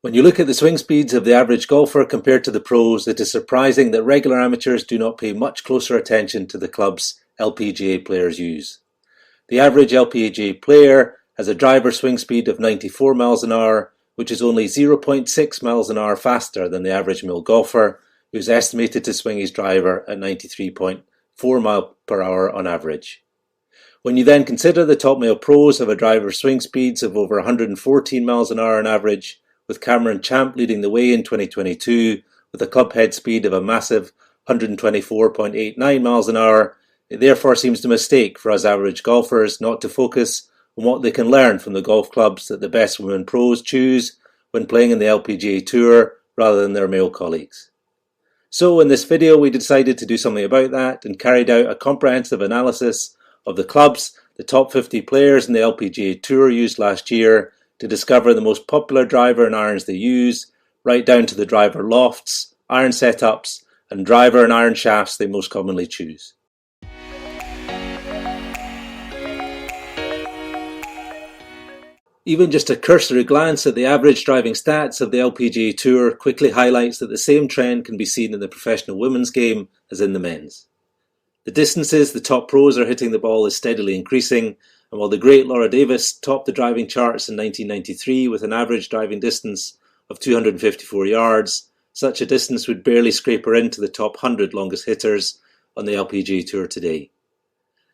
When you look at the swing speeds of the average golfer compared to the pros, it is surprising that regular amateurs do not pay much closer attention to the clubs LPGA players use. The average LPGA player has a driver swing speed of 94 miles an hour, which is only 0.6 miles an hour faster than the average male golfer, who is estimated to swing his driver at 93.4 miles per hour on average. When you then consider the top male pros have a driver swing speeds of over 114 miles an hour on average, with Cameron Champ leading the way in 2022 with a club head speed of a massive 124.89 miles an hour, it therefore seems a mistake for us average golfers not to focus on what they can learn from the golf clubs that the best women pros choose when playing in the LPGA Tour rather than their male colleagues. So in this video we decided to do something about that and carried out a comprehensive analysis of the clubs the top 50 players in the LPGA Tour used last year to discover the most popular driver and irons they use, right down to the driver lofts, iron setups, and driver and iron shafts they most commonly choose. Even just a cursory glance at the average driving stats of the LPGA Tour quickly highlights that the same trend can be seen in the professional women's game as in the men's. The distances the top pros are hitting the ball is steadily increasing, and while the great Laura Davis topped the driving charts in 1993 with an average driving distance of 254 yards, such a distance would barely scrape her into the top 100 longest hitters on the LPGA Tour today.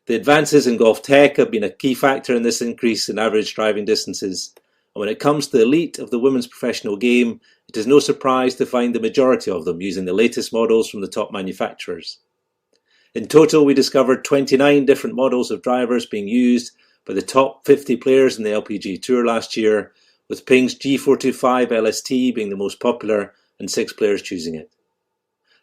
The advances in golf tech have been a key factor in this increase in average driving distances, and when it comes to the elite of the women's professional game, it is no surprise to find the majority of them using the latest models from the top manufacturers. In total, we discovered 29 different models of drivers being used by the top 50 players in the LPGA Tour last year, with Ping's G425 LST being the most popular and 6 players choosing it.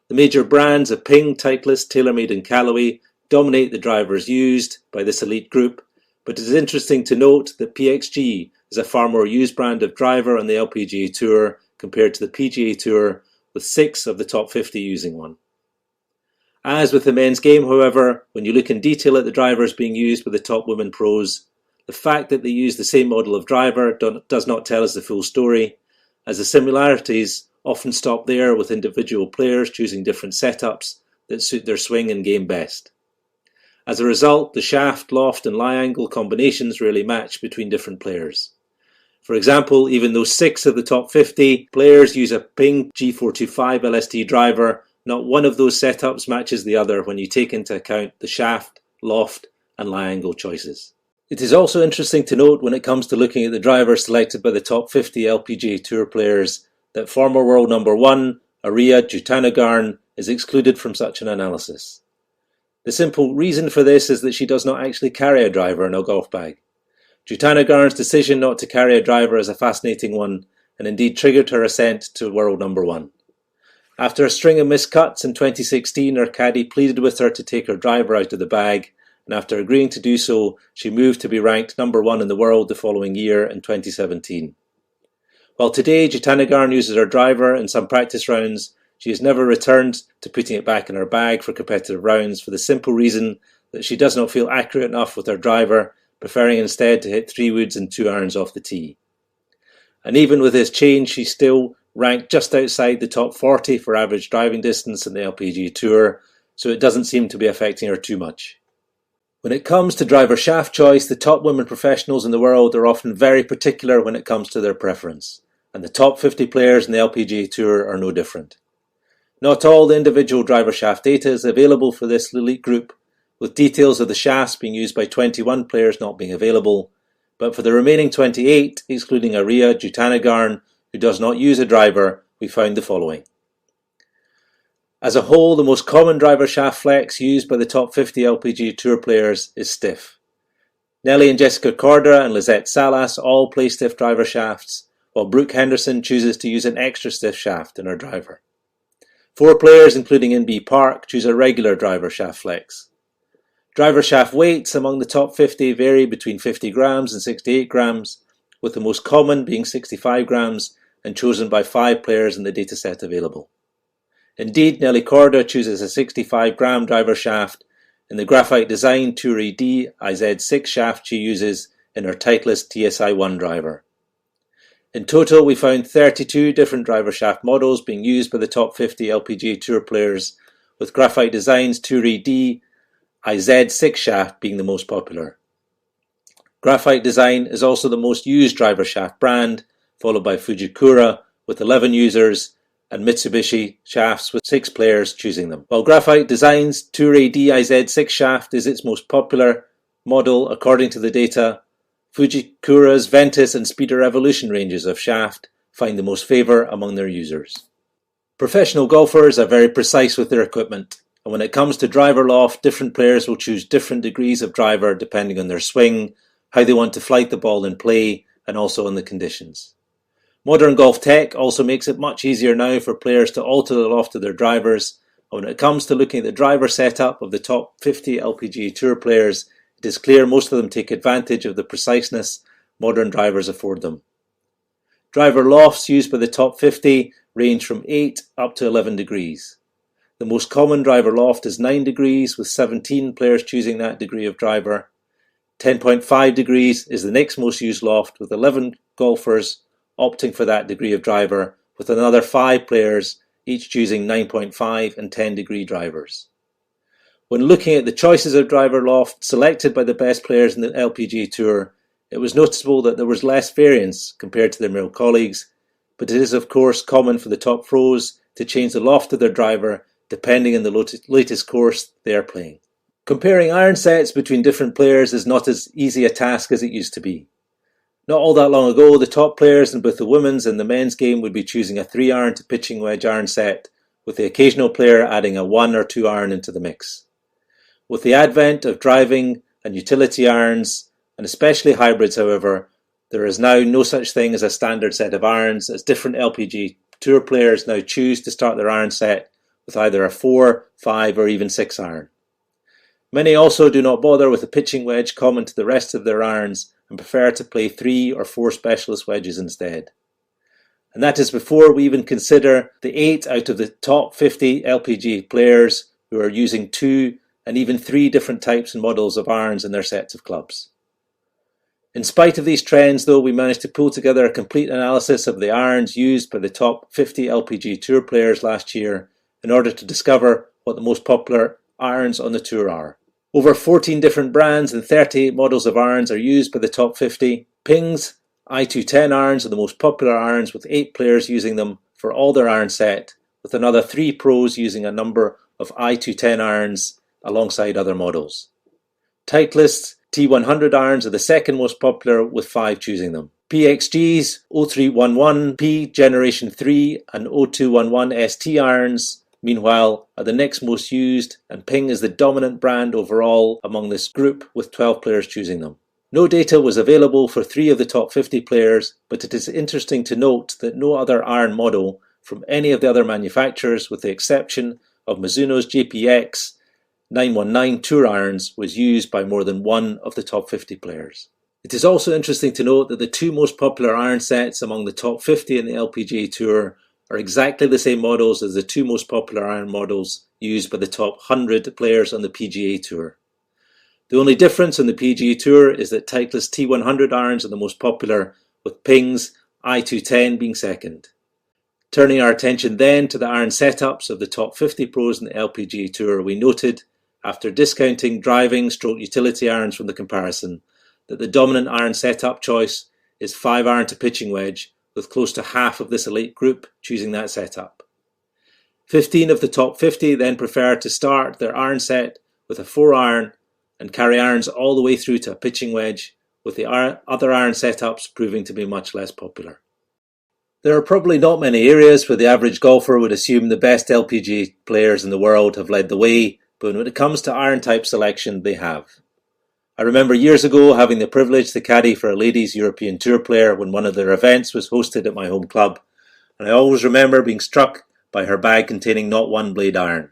The major brands of Ping, Titleist, TaylorMade and Callaway dominate the drivers used by this elite group, but it is interesting to note that PXG is a far more used brand of driver on the LPGA Tour compared to the PGA Tour, with 6 of the top 50 using one. As with the men's game, however, when you look in detail at the drivers being used by the top women pros, the fact that they use the same model of driver does not tell us the full story, as the similarities often stop there with individual players choosing different setups that suit their swing and game best. As a result, the shaft, loft and lie angle combinations rarely match between different players. For example, even though 6 of the top 50 players use a Ping G425 LST driver, not one of those setups matches the other when you take into account the shaft, loft and lie angle choices. It is also interesting to note when it comes to looking at the drivers selected by the top 50 LPGA Tour players that former world number 1, Ariya Jutanugarn, is excluded from such an analysis. The simple reason for this is that she does not actually carry a driver in her golf bag. Jutanugarn's decision not to carry a driver is a fascinating one, and indeed triggered her ascent to world number 1. After a string of missed cuts in 2016, her caddy pleaded with her to take her driver out of the bag, and after agreeing to do so, she moved to be ranked number 1 in the world the following year in 2017. While today Jutanugarn uses her driver in some practice rounds, she has never returned to putting it back in her bag for competitive rounds for the simple reason that she does not feel accurate enough with her driver, preferring instead to hit 3 woods and 2 irons off the tee. And even with this change, she's still ranked just outside the top 40 for average driving distance in the LPGA Tour, so it doesn't seem to be affecting her too much. When it comes to driver shaft choice, the top women professionals in the world are often very particular when it comes to their preference, and the top 50 players in the LPGA Tour are no different. Not all the individual driver shaft data is available for this elite group, with details of the shafts being used by 21 players not being available, but for the remaining 28, excluding Ariya Jutanugarn, who does not use a driver, we found the following. As a whole, the most common driver shaft flex used by the top 50 LPGA Tour players is stiff. Nelly and Jessica Korda and Lizette Salas all play stiff driver shafts, while Brooke Henderson chooses to use an extra stiff shaft in her driver. 4 players, including In-B Park, choose a regular driver shaft flex. Driver shaft weights among the top 50 vary between 50 grams and 68 grams, with the most common being 65 grams and chosen by 5 players in the dataset available. Indeed, Nelly Korda chooses a 65 gram driver shaft in the graphite design Tour ED IZ6 shaft she uses in her Titleist TSI1 driver. In total, we found 32 different driver shaft models being used by the top 50 LPGA Tour players, with Graphite Design's Toure D IZ6 shaft being the most popular. Graphite Design is also the most used driver shaft brand, followed by Fujikura with 11 users and Mitsubishi shafts with 6 players choosing them. While Graphite Design's Toure D IZ6 shaft is its most popular model according to the data, Fujikura's Ventus and Speeder Evolution ranges of shaft find the most favour among their users. Professional golfers are very precise with their equipment, and when it comes to driver loft, different players will choose different degrees of driver depending on their swing, how they want to flight the ball in play, and also on the conditions. Modern golf tech also makes it much easier now for players to alter the loft of their drivers, and when it comes to looking at the driver setup of the top 50 LPGA Tour players, it is clear most of them take advantage of the preciseness modern drivers afford them. Driver lofts used by the top 50 range from 8 up to 11 degrees. The most common driver loft is 9 degrees, with 17 players choosing that degree of driver. 10.5 degrees is the next most used loft, with 11 golfers opting for that degree of driver, with another 5 players each choosing 9.5 and 10 degree drivers. When looking at the choices of driver loft selected by the best players in the LPGA Tour, it was noticeable that there was less variance compared to their male colleagues, but it is of course common for the top pros to change the loft of their driver depending on the latest course they are playing. Comparing iron sets between different players is not as easy a task as it used to be. Not all that long ago, the top players in both the women's and the men's game would be choosing a 3-iron to pitching wedge iron set, with the occasional player adding a 1 or 2 iron into the mix. With the advent of driving and utility irons, and especially hybrids however, there is now no such thing as a standard set of irons, as different LPGA Tour players now choose to start their iron set with either a 4, 5 or even 6 iron. Many also do not bother with a pitching wedge common to the rest of their irons and prefer to play 3 or 4 specialist wedges instead. And that is before we even consider the 8 out of the top 50 LPGA players who are using 2 and even 3 different types and models of irons in their sets of clubs. In spite of these trends though, we managed to pull together a complete analysis of the irons used by the top 50 LPGA Tour players last year in order to discover what the most popular irons on the tour are. Over 14 different brands and 38 models of irons are used by the top 50. Ping's I210 irons are the most popular irons, with 8 players using them for all their iron set, with another 3 pros using a number of I210 irons alongside other models. Titleist's T100 irons are the second most popular, with 5 choosing them. PXG's 0311P Generation 3 and 0211 ST irons, meanwhile, are the next most used, and Ping is the dominant brand overall among this group, with 12 players choosing them. No data was available for 3 of the top 50 players, but it is interesting to note that no other iron model from any of the other manufacturers, with the exception of Mizuno's JPX 919 Tour irons, was used by more than one of the top 50 players. It is also interesting to note that the 2 most popular iron sets among the top 50 in the LPGA Tour are exactly the same models as the 2 most popular iron models used by the top 100 players on the PGA Tour. The only difference on the PGA Tour is that Titleist T100 irons are the most popular, with Ping's I210 being second. Turning our attention then to the iron setups of the top 50 pros in the LPGA Tour, we noted, after discounting driving utility irons from the comparison, that the dominant iron setup choice is 5-iron to pitching wedge, with close to half of this elite group choosing that setup. 15 of the top 50 then prefer to start their iron set with a 4-iron and carry irons all the way through to a pitching wedge, with the other iron setups proving to be much less popular. There are probably not many areas where the average golfer would assume the best LPGA players in the world have led the way, but when it comes to iron type selection, they have. I remember years ago having the privilege to caddy for a ladies European Tour player when one of their events was hosted at my home club, and I always remember being struck by her bag containing not one blade iron.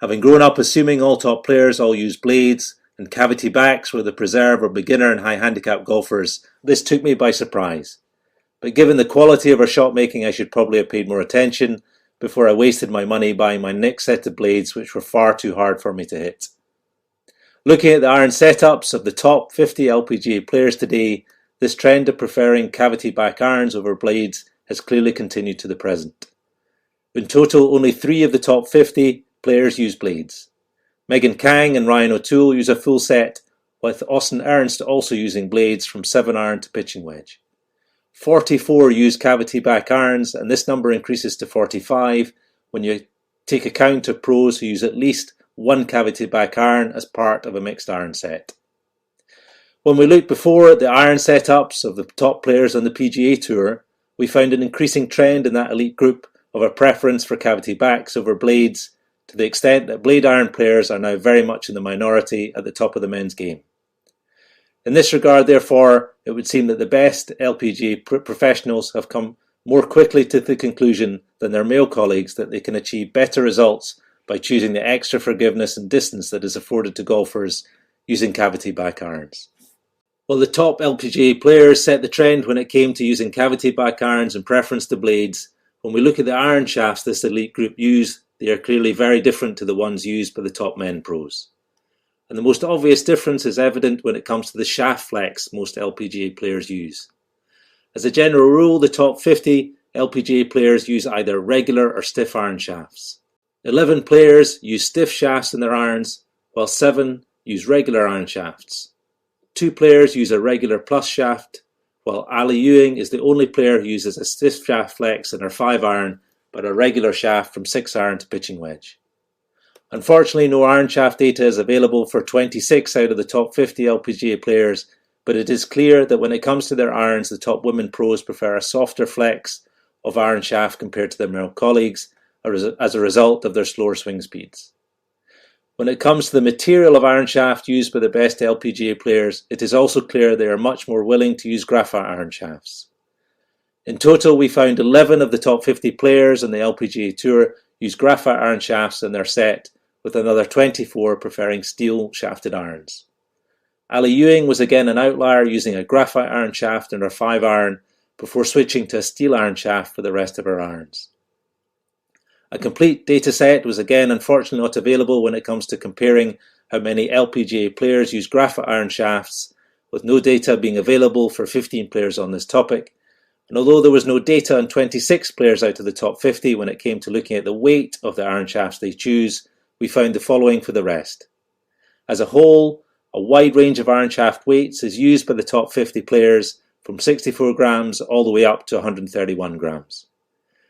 Having grown up assuming all top players all use blades, and cavity backs were the preserve or beginner and high handicap golfers, this took me by surprise. But given the quality of her shot making, I should probably have paid more attention before I wasted my money buying my next set of blades, which were far too hard for me to hit. Looking at the iron setups of the top 50 LPGA players today, this trend of preferring cavity back irons over blades has clearly continued to the present. In total, only 3 of the top 50 players use blades. Megan Kang and Ryan O'Toole use a full set, with Austin Ernst also using blades from 7-iron to pitching wedge. 44 use cavity back irons, and this number increases to 45 when you take account of pros who use at least 1 cavity back iron as part of a mixed iron set. When we looked before at the iron setups of the top players on the PGA Tour, we found an increasing trend in that elite group of a preference for cavity backs over blades, to the extent that blade iron players are now very much in the minority at the top of the men's game. In this regard, therefore, it would seem that the best LPGA professionals have come more quickly to the conclusion than their male colleagues that they can achieve better results by choosing the extra forgiveness and distance that is afforded to golfers using cavity back irons. While the top LPGA players set the trend when it came to using cavity back irons in preference to blades, when we look at the iron shafts this elite group use, they are clearly very different to the ones used by the top men pros. And the most obvious difference is evident when it comes to the shaft flex most LPGA players use. As a general rule, the top 50 LPGA players use either regular or stiff iron shafts. 11 players use stiff shafts in their irons, while 7 use regular iron shafts. 2 players use a regular plus shaft, while Ali Ewing is the only player who uses a stiff shaft flex in her 5-iron, but a regular shaft from 6-iron to pitching wedge. Unfortunately, no iron shaft data is available for 26 out of the top 50 LPGA players, but it is clear that when it comes to their irons, the top women pros prefer a softer flex of iron shaft compared to their male colleagues as a result of their slower swing speeds. When it comes to the material of iron shaft used by the best LPGA players, it is also clear they are much more willing to use graphite iron shafts. In total, we found 11 of the top 50 players on the LPGA Tour use graphite iron shafts in their set, with another 24 preferring steel shafted irons. Ali Ewing was again an outlier, using a graphite iron shaft in her 5-iron before switching to a steel iron shaft for the rest of her irons. A complete data set was again unfortunately not available when it comes to comparing how many LPGA players use graphite iron shafts, with no data being available for 15 players on this topic. And although there was no data on 26 players out of the top 50 when it came to looking at the weight of the iron shafts they choose, we found the following for the rest. As a whole, a wide range of iron shaft weights is used by the top 50 players, from 64 grams all the way up to 131 grams.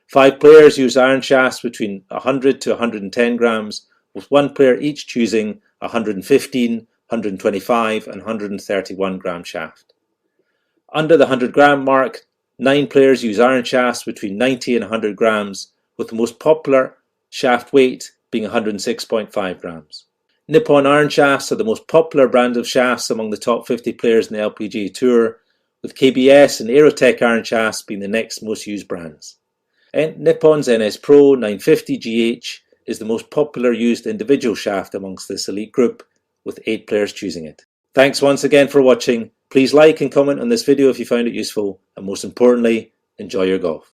5 players use iron shafts between 100 to 110 grams, with 1 player each choosing 115, 125 and 131 gram shaft. Under the 100 gram mark, 9 players use iron shafts between 90 and 100 grams, with the most popular shaft weight being 106.5 grams. Nippon iron shafts are the most popular brand of shafts among the top 50 players in the LPGA Tour, with KBS and Aerotech iron shafts being the next most used brands. Nippon's NS Pro 950GH is the most popular used individual shaft amongst this elite group, with 8 players choosing it. Thanks once again for watching. Please like and comment on this video if you found it useful, and most importantly, enjoy your golf.